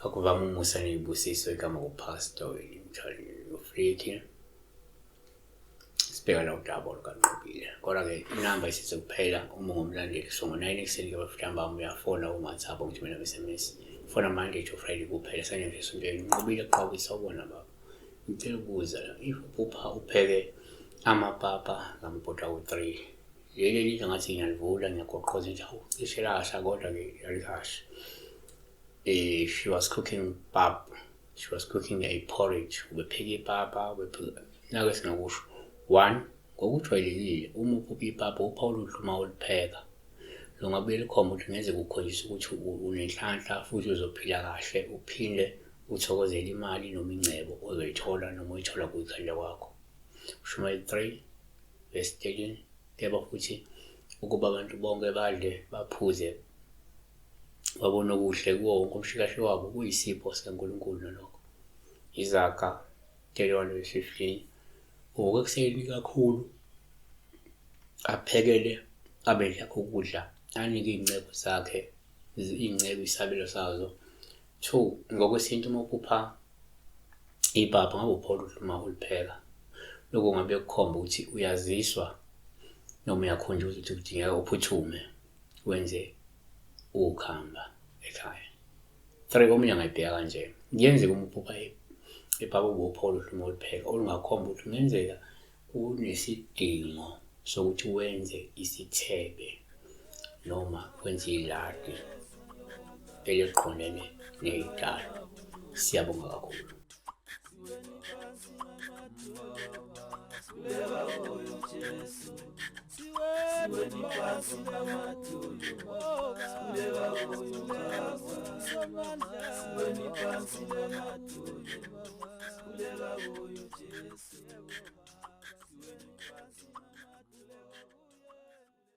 Akuvama umusa neyibusiso igama kupastor ufriki. Sibheka la udaba olukanqobile. Kodwa-ke inamba isize kuphela uma ungumlandeli. So ngo-9 ekuseni ntambama uyafona uWhatsApp ukuthumela ama-SMS. Fona Monday to Friday kuphela sanje esontweni. Nqobile qhawisa ubona baba. Ngicela ukubuza la if upheke amapapa ngambota u3. Leli lidla ngathi ngiyalivula ngiyagoqoza nje hawu cishe lasha kodwa-ke yalikasha. She was cooking pap. She was cooking a porridge. Ubepheka ipapa, nake singakusho. 1 ngokujwayelekile uma uphupha ipapa upha uluhlu uma ulipheka. Lo ngabe likhomba ukuthi ngeze kukhonjiswa ukuthi unenhlanhla futhi uzophila kahle uphinde uthokozele imali noma ingcebo ozoyithola noma uyithola kuyikhandla kwakho. Shumayeli 3 verse 13 keba futhi ukuba abantu bonke badle baphuze babone okuhle kuwo wonke umshikashi wabo kuyisipho sikaNkulunkulu nalokho. Izaga 31:15 Okuseni kakhulu aphekele abedla ukudla anike ingcebo zakhe ingcebo isabelo sazo. 2 ngokwesintu uma uphupha ipapa ngabe upholo uma ulipheka. Lokho ngabe kukhomba ukuthi uyaziswa noma uyakhonjwa ukuthi kudingeka uphuthume wenze ukhamba ekhaya. 3 omunye angayibheka kanje kuyenzeka uma uphupha ipapa ubupholo uma ulipheka olungakhomba ukuthi kungenzeka unesidingo sokuthi wenze isithebe noma wenze iladi eliqondene nezitshalo. Siyabonga kakhulu. Siweni